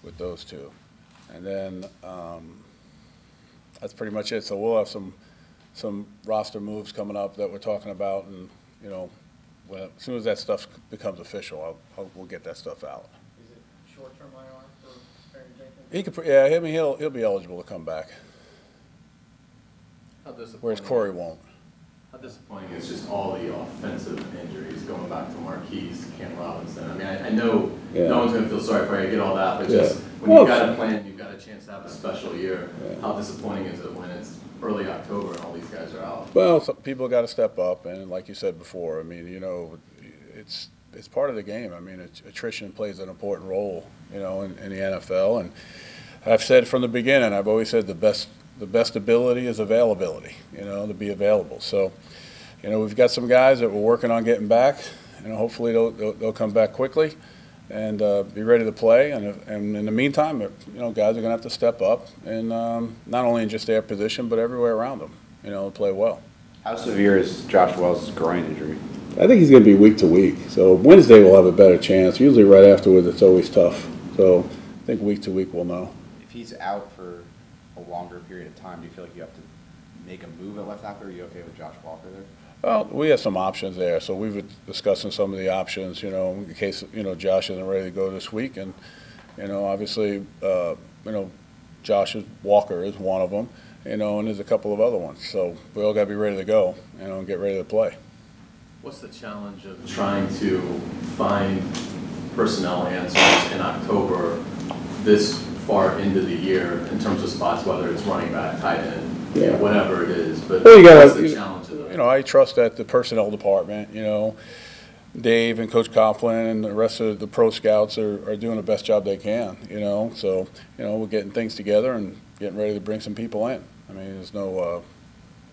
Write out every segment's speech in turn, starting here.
with those two. And then that's pretty much it. So we'll have some roster moves coming up that we're talking about, and you know, as soon as that stuff becomes official, we'll get that stuff out. Is it short-term IR for Barry Jenkins? He could, yeah. I mean, he'll be eligible to come back. Whereas Corey won't. How disappointing is just all the offensive injuries going back to Marquise, Cam Robinson? I mean, I know no one's going to feel sorry for you, I get all that, but just when you've got a plan, you've got a chance to have a special year, how disappointing is it when it's early October and all these guys are out? Well, some people got to step up, and like you said before, I mean, you know, it's part of the game. I mean, attrition plays an important role, you know, in the NFL, and I've said from the beginning, I've always said the best ability is availability, you know, to be available. So, you know, we've got some guys that we're working on getting back, and hopefully they'll come back quickly and be ready to play. And in the meantime, you know, guys are going to have to step up, and not only in just their position, but everywhere around them, you know, play well. How severe is Josh Wells' groin injury? I think he's going to be week to week. So Wednesday we'll have a better chance. Usually right afterwards it's always tough. So I think week to week we'll know. If he's out for a longer period of time, do you feel like you have to make a move at left tackle? Are you okay with Josh Walker there? Well, we have some options there, so we've been discussing some of the options, you know, in case, you know, Josh isn't ready to go this week. And, you know, obviously, you know, Walker is one of them, you know, and there's a couple of other ones. So we all got to be ready to go, you know, and get ready to play. What's the challenge of trying to find personnel answers in October this far into the year in terms of spots, whether it's running back, tight end, whatever it is? But well, what's the challenge of that? You know, I trust that the personnel department, you know, Dave and Coach Coughlin and the rest of the pro scouts are doing the best job they can, you know. So, you know, we're getting things together and getting ready to bring some people in. I mean, there's no,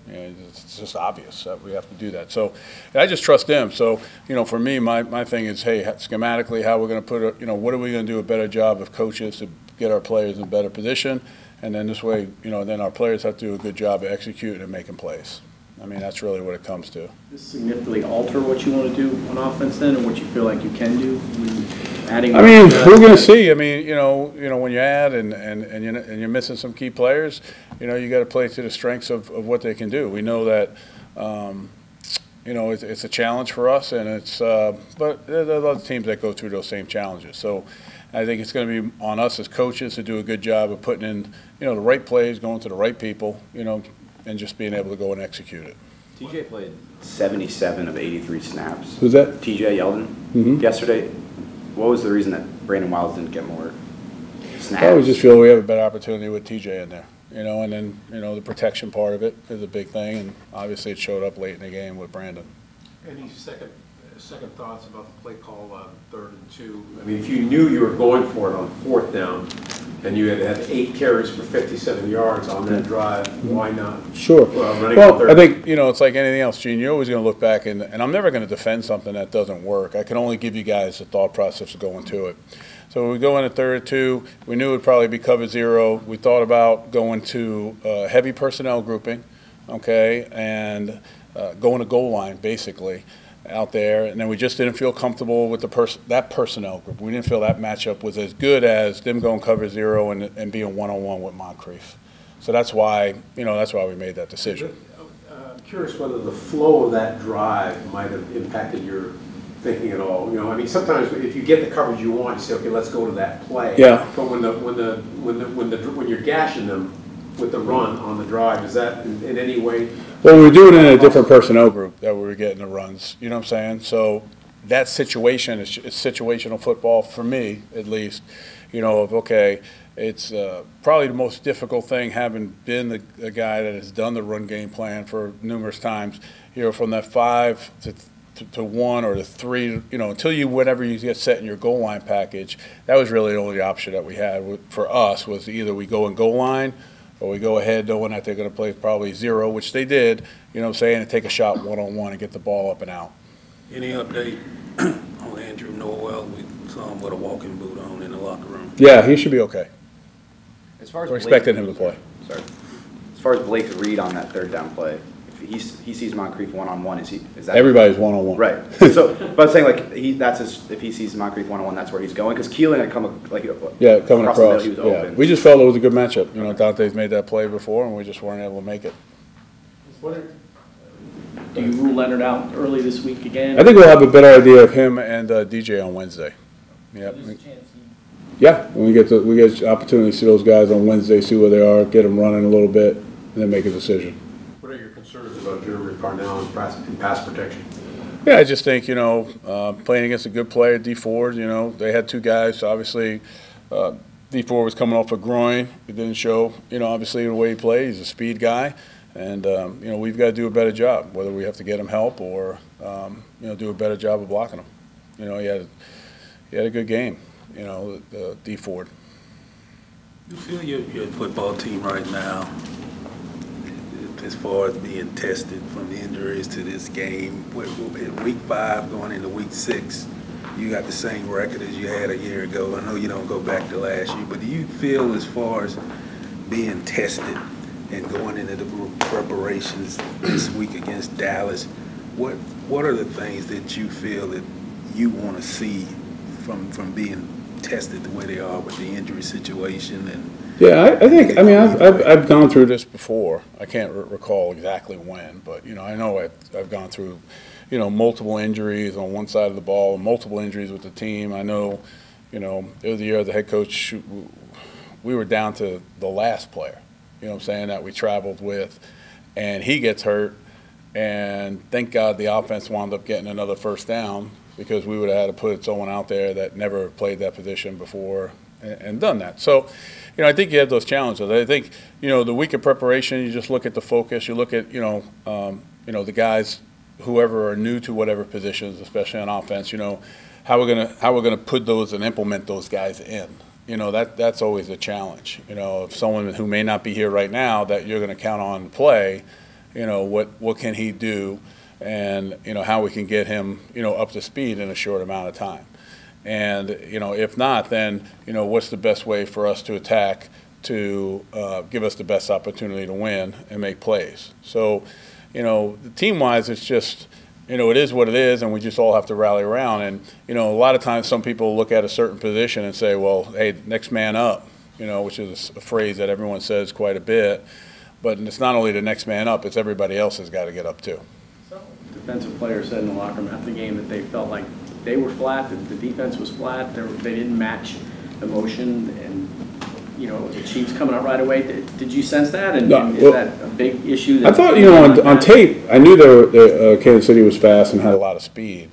you know, it's just obvious that we have to do that. So I just trust them. So, you know, for me, my thing is, hey, schematically, how we're going to put, you know, what are we going to do a better job of coaches to get our players in a better position, and then this way, you know, then our players have to do a good job of executing and making plays. I mean, that's really what it comes to. Does this significantly alter what you want to do on offense then, and what you feel like you can do? Adding. I mean, we're going to see. I mean, you know, when you add and you're missing some key players, you know, you got to play to the strengths of what they can do. We know that. You know, it's a challenge for us, and but there are other teams that go through those same challenges. So I think it's going to be on us as coaches to do a good job of putting in, you know, the right plays, going to the right people, you know, and just being able to go and execute it. TJ played 77 of 83 snaps. Who's that? TJ Yeldon. Yesterday. What was the reason that Brandon Wiles didn't get more snaps? I just feel we have a better opportunity with TJ in there. You know, and then, you know, the protection part of it is a big thing, and obviously it showed up late in the game with Brandon. Any second thoughts about the play call on 3rd and 2? I mean, if you knew you were going for it on 4th down, and you had 8 carries for 57 yards on that drive, why not? Sure. Well, I think, you know, it's like anything else, Gene. You're always going to look back, and I'm never going to defend something that doesn't work. I can only give you guys the thought process of going to it. So when we go in at 3rd and 2, we knew it would probably be cover 0. We thought about going to heavy personnel grouping, okay, and going to goal line, basically, out there. And then we just didn't feel comfortable with that personnel group. We didn't feel that matchup was as good as them going cover 0 and being one-on-one with Moncrief. So that's why, you know, that's why we made that decision. I'm curious whether the flow of that drive might have impacted your thinking at all. You know, I mean, sometimes if you get the coverage you want, you say, okay, let's go to that play. Yeah. But when you're gashing them with the run on the drive, is that in any way? Well, we were doing it in a different personnel group that we were getting the runs. You know what I'm saying? So that situation is situational football for me, at least. You know, of okay, it's probably the most difficult thing, having been the guy that has done the run game plan for numerous times. You know, from that 5 to 1 or to 3, you know, until whenever you get set in your goal line package, that was really the only option that we had for us, was either we go in goal line or we go ahead knowing that they're going to play probably 0, which they did, you know what I'm saying, and take a shot one-on-one and get the ball up and out. Any update on Andrew Norwell? We saw him with a walking boot on in the locker room. Yeah, he should be okay. As far as we're expecting him to play. Sorry. As far as Blake's read on that 3rd down play, he sees Moncrief one-on-one, is that? Everybody's one-on-one. Right. So, but I'm saying, like, if he sees Moncrief one-on-one, that's where he's going? Because Keelan had come, like, Coming the across. middle, he was Yeah. open. We just felt it was a good matchup. You know, Dante's made that play before, and we just weren't able to make it. Do you rule Leonard out early this week again? I think we'll have a better idea of him and DJ on Wednesday. Yep. Yeah, when we get the opportunity to see those guys on Wednesday, see where they are, get them running a little bit, and then make a decision. What are your concerns about Jeremy Parnell in pass protection? Yeah, I just think, playing against a good player, D Ford, they had two guys. Obviously, D Ford was coming off a groin. It didn't show, obviously, the way he plays. He's a speed guy. And, we've got to do a better job, whether we have to get him help or, do a better job of blocking him. He had a good game, D Ford. You feel your football team right now, as far as being tested from the injuries to this game, in week 5 going into week 6, you got the same record as you had a year ago. I know you don't go back to last year, but do you feel as far as being tested and going into the preparations this week against Dallas, what are the things that you feel that you want to see from being tested the way they are with the injury situation? And yeah, I think I've gone through this before. I can't recall exactly when, but I know I've gone through multiple injuries on one side of the ball, multiple injuries with the team. I know it was the year the head coach, we were down to the last player. That we traveled with, and he gets hurt, and thank God the offense wound up getting another first down, because we would have had to put someone out there that never played that position before and done that. So, I think you have those challenges. I think, the week of preparation, you just look at the focus, you look at, the guys, whoever are new to whatever positions, especially on offense, how we're gonna put those and implement those guys in. That's always a challenge. If someone who may not be here right now that you're going to count on to play, what can he do, and how we can get him up to speed in a short amount of time. And if not, then what's the best way for us to attack to give us the best opportunity to win and make plays. So team-wise, it's just it is what it is, and we just all have to rally around. And, a lot of times some people look at a certain position and say, well, hey, next man up, which is a phrase that everyone says quite a bit. But it's not only the next man up, it's everybody else has got to get up too. Defensive players said in the locker room after the game that they felt like they were flat, that the defense was flat, they didn't match the motion, and the Chiefs coming out right away. Did you sense that? And is that a big issue? I thought, on tape, I knew Kansas City was fast and had a lot of speed,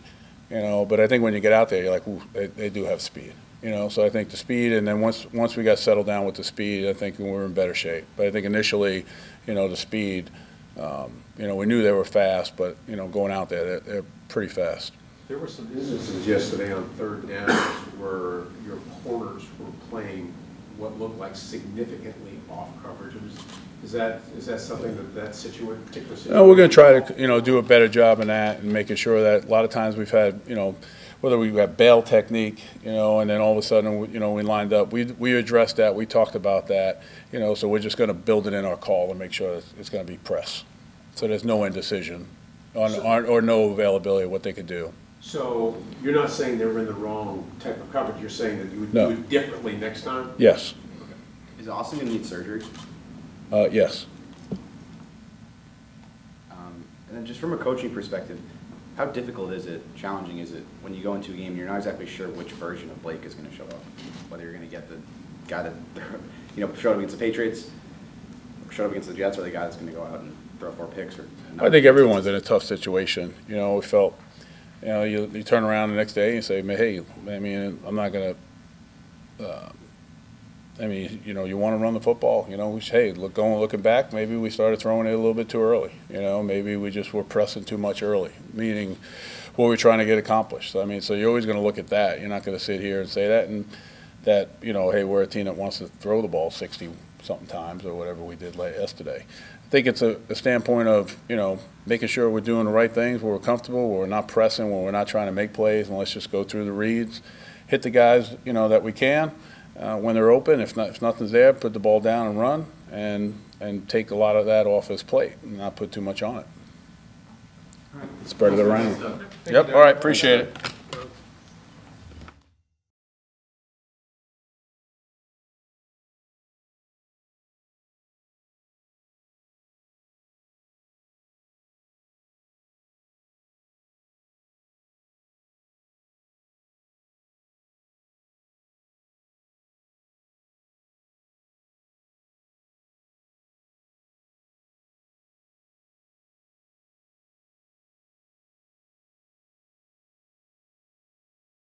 but I think when you get out there, you're like, ooh, they do have speed. So I think the speed, and then once we got settled down with the speed, I think we were in better shape. But I think initially, the speed, we knew they were fast, but, going out there, they're pretty fast. There were some instances yesterday on 3rd down where your corners were playing what looked like significantly off coverage. Is that something particular situation? No, we're going to try to do a better job in that, and making sure that a lot of times we've had whether we've got bail technique, and then all of a sudden we lined up. We addressed that. We talked about that. So we're just going to build it in our call and make sure it's going to be press. So there's no indecision or no availability of what they could do. So you're not saying they were in the wrong type of coverage. You're saying that you would do it differently next time? Yes. Okay. Is Austin going to need surgery? Yes. And then just from a coaching perspective, how difficult is it, challenging is it, when you go into a game and you're not exactly sure which version of Blake is going to show up? Whether you're going to get the guy that, showed up against the Patriots, or showed up against the Jets, or the guy that's going to go out and throw 4 picks? I think everyone's in a tough situation. We felt, you turn around the next day and say, hey, I'm not going to, you want to run the football. Hey, looking back, maybe we started throwing it a little bit too early. Maybe we just were pressing too much early, meaning what we're trying to get accomplished. So you're always going to look at that. You're not going to sit here and say that, and that, hey, we're a team that wants to throw the ball 60-something times or whatever we did yesterday. I think it's a standpoint of, making sure we're doing the right things, where we're comfortable, where we're not pressing, where we're not trying to make plays, and let's just go through the reads, hit the guys, that we can when they're open. If nothing's there, put the ball down and run, and take a lot of that off his plate and not put too much on it. Spread it around. Yep, all right, appreciate it.